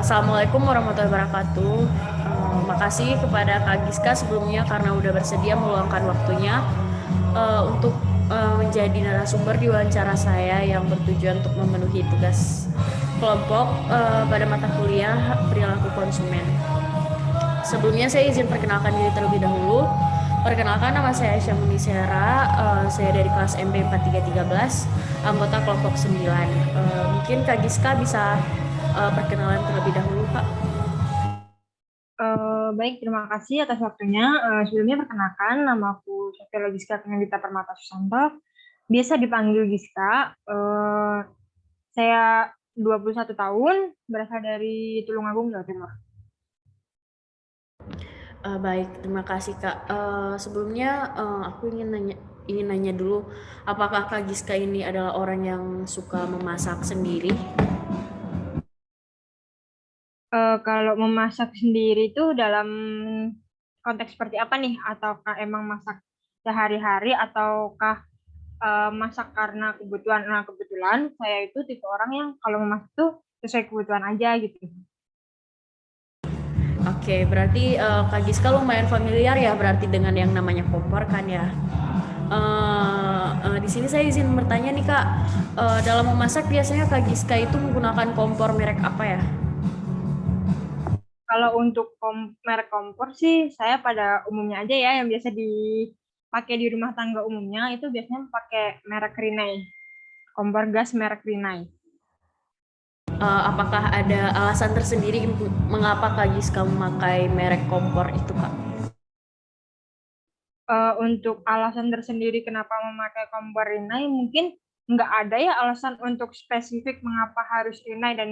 Assalamualaikum warahmatullahi wabarakatuh. Makasih kepada Kak Giska sebelumnya karena udah bersedia meluangkan waktunya untuk menjadi narasumber di wawancara saya yang bertujuan untuk memenuhi tugas kelompok pada mata kuliah perilaku konsumen. Sebelumnya saya izin perkenalkan diri terlebih dahulu. Perkenalkan, nama saya Aisyah Munisera, saya dari kelas MB 4313, anggota kelompok 9. Mungkin Kak Giska bisa perkenalan terlebih dahulu, Kak. Baik, terima kasih atas waktunya. Sebelumnya perkenalkan, nama aku Sofia Giska Kenendita Permata Susanto, biasa dipanggil Giska. Saya 21 tahun, berasal dari Tulungagung, Jawa Timur. Baik, terima kasih Kak. Sebelumnya aku ingin nanya dulu, apakah Kak Giska ini adalah orang yang suka memasak sendiri? Kalau memasak sendiri itu dalam konteks seperti apa nih? Ataukah emang masak sehari-hari, ataukah masak karena kebutuhan? Nah, kebetulan saya itu tipe orang yang kalau memasak tuh sesuai kebutuhan aja gitu. Oke, berarti Kak Giska lumayan familiar ya berarti dengan yang namanya kompor kan ya. Di sini saya izin bertanya nih Kak, dalam memasak biasanya Kak Giska itu menggunakan kompor merek apa ya? Kalau untuk merek kompor sih, saya pada umumnya aja ya, yang biasa dipakai di rumah tangga umumnya, itu biasanya pakai merek Rinnai. Kompor gas merek Rinnai. Apakah ada alasan tersendiri mengapa Kak Giska memakai merek kompor itu Kak? Untuk alasan tersendiri kenapa memakai kompor Rinnai, mungkin nggak ada ya alasan untuk spesifik mengapa harus Rinnai dan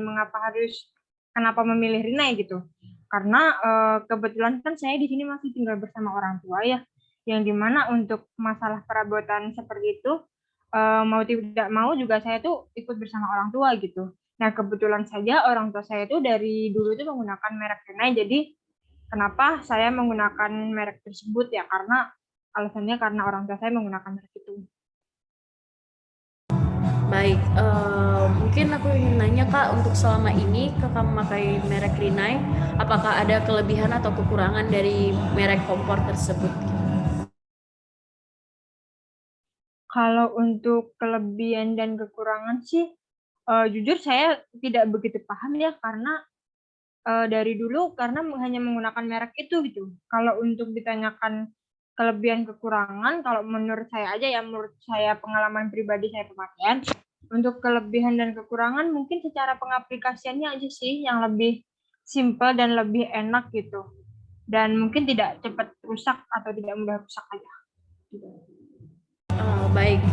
kenapa memilih Rinnai gitu. Karena kebetulan kan saya di sini masih tinggal bersama orang tua ya, yang dimana untuk masalah perabotan seperti itu, mau tidak mau juga saya tuh ikut bersama orang tua gitu. Nah, kebetulan saja orang tua saya tuh dari dulu tuh menggunakan merek Rinnai, jadi kenapa saya menggunakan merek tersebut ya, karena alasannya karena orang tua saya menggunakan merek itu. Baik, mungkin aku ingin nanya Kak, untuk selama ini Kakak memakai merek Rinnai, apakah ada kelebihan atau kekurangan dari merek kompor tersebut? Kalau untuk kelebihan dan kekurangan sih, jujur saya tidak begitu paham ya, karena dari dulu karena hanya menggunakan merek itu gitu. Kalau untuk ditanyakan kelebihan kekurangan, kalau menurut saya aja ya, menurut saya pengalaman pribadi saya pemakaian, untuk kelebihan dan kekurangan mungkin secara pengaplikasiannya aja sih yang lebih simple dan lebih enak gitu. Dan mungkin tidak cepat rusak atau tidak mudah rusak aja. Baik,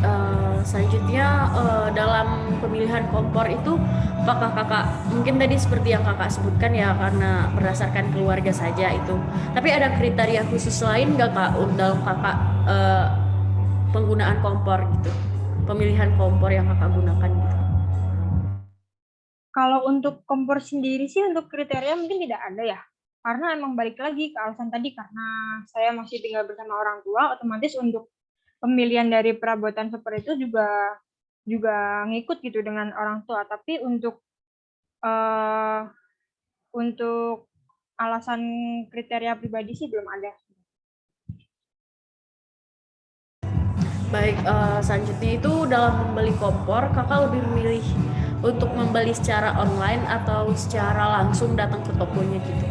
selanjutnya dalam pemilihan kompor itu, apakah Kakak mungkin tadi seperti yang Kakak sebutkan ya karena berdasarkan keluarga saja itu. Tapi ada kriteria khusus lain nggak Kak dalam Kakak penggunaan kompor gitu? Pemilihan kompor yang Kakak gunakan gitu. Kalau untuk kompor sendiri sih untuk kriteria mungkin tidak ada ya. Karena emang balik lagi ke alasan tadi, karena saya masih tinggal bersama orang tua, otomatis untuk pemilihan dari perabotan seperti itu juga juga ngikut gitu dengan orang tua. Tapi uh, untuk alasan kriteria pribadi sih belum ada. Baik, selanjutnya itu dalam membeli kompor, Kakak lebih memilih untuk membeli secara online atau secara langsung datang ke tokonya gitu?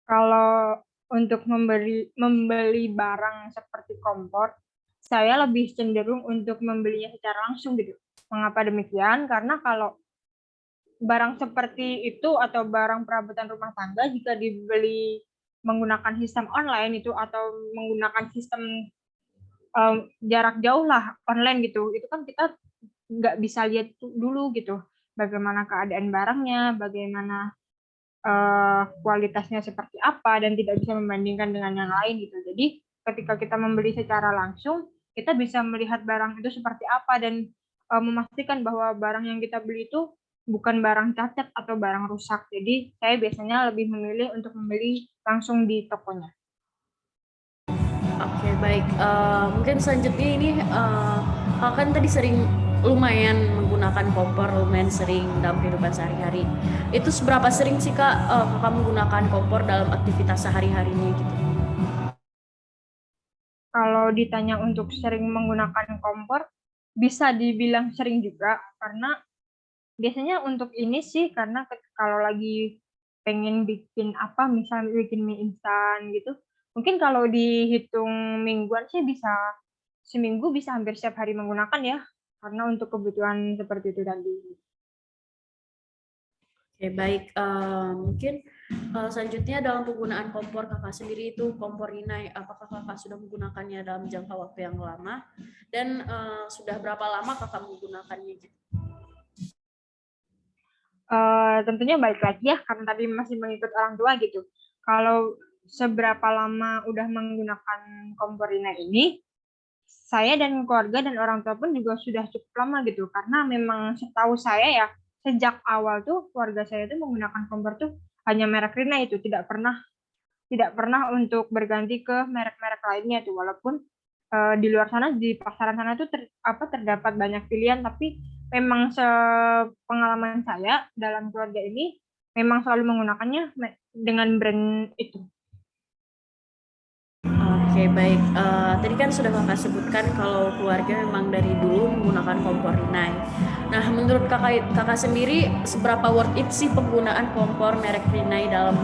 Kalau untuk membeli barang seperti kompor, saya lebih cenderung untuk membelinya secara langsung gitu. Mengapa demikian? Karena kalau barang seperti itu atau barang perabotan rumah tangga jika dibeli menggunakan sistem online itu atau menggunakan sistem jarak jauh lah online gitu, itu kan kita nggak bisa lihat dulu gitu bagaimana keadaan barangnya, bagaimana kualitasnya seperti apa, dan tidak bisa membandingkan dengan yang lain gitu. Jadi ketika kita membeli secara langsung, kita bisa melihat barang itu seperti apa dan memastikan bahwa barang yang kita beli itu bukan barang cacat atau barang rusak. Jadi saya biasanya lebih memilih untuk membeli langsung di tokonya. Oke, baik. Mungkin selanjutnya ini Kakak kan tadi sering lumayan menggunakan kompor lumayan sering dalam kehidupan sehari-hari. Itu seberapa sering sih Kak Kakak menggunakan kompor dalam aktivitas sehari-harinya gitu? Kalau ditanya untuk sering menggunakan kompor, bisa dibilang sering juga, karena biasanya untuk ini sih, karena kalau lagi pengen bikin apa, misalnya bikin mie instan gitu, mungkin kalau dihitung mingguan sih bisa seminggu bisa hampir setiap hari menggunakan ya, karena untuk kebutuhan seperti itu tadi. Oke, baik. Mungkin selanjutnya dalam penggunaan kompor Kakak sendiri itu kompor Rinnai, apakah Kakak sudah menggunakannya dalam jangka waktu yang lama? Dan sudah berapa lama Kakak menggunakannya gitu? Tentunya balik lagi ya, karena tadi masih mengikut orang tua gitu. Kalau seberapa lama udah menggunakan kompor Rinnai ini, saya dan keluarga dan orang tua pun juga sudah cukup lama gitu, karena memang setahu saya ya, sejak awal tuh keluarga saya tuh menggunakan kompor tuh hanya merek Rinnai itu, tidak pernah untuk berganti ke merek-merek lainnya tuh, walaupun di luar sana di pasaran sana tuh terdapat banyak pilihan, tapi memang sepengalaman saya dalam keluarga ini memang selalu menggunakannya dengan brand itu. Oke, baik. Tadi kan sudah Kakak sebutkan kalau keluarga memang dari dulu menggunakan kompor Rinnai. Nah, menurut Kakak sendiri, seberapa worth it sih penggunaan kompor merek Rinnai dalam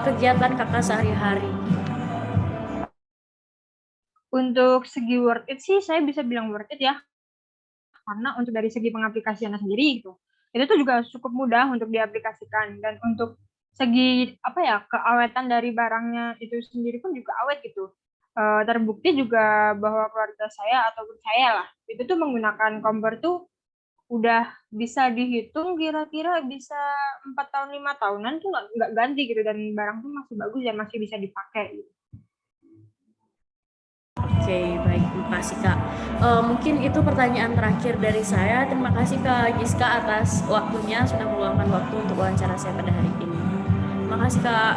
kegiatan Kakak sehari-hari? Untuk segi worth it sih saya bisa bilang worth it ya, karena untuk dari segi pengaplikasiannya sendiri itu tuh juga cukup mudah untuk diaplikasikan, dan untuk segi apa ya, keawetan dari barangnya itu sendiri pun juga awet gitu. Terbukti juga bahwa keluarga saya ataupun saya lah itu tuh menggunakan kompor tuh udah bisa dihitung kira-kira bisa 4 tahun 5 tahunan tuh nggak ganti gitu, dan barang tuh masih bagus dan masih bisa dipakai gitu. Oke, baik. Terima kasih, Kak. Mungkin itu pertanyaan terakhir dari saya. Terima kasih, Kak Giska, atas waktunya sudah meluangkan waktu untuk wawancara saya pada hari ini. Terima kasih, Kak.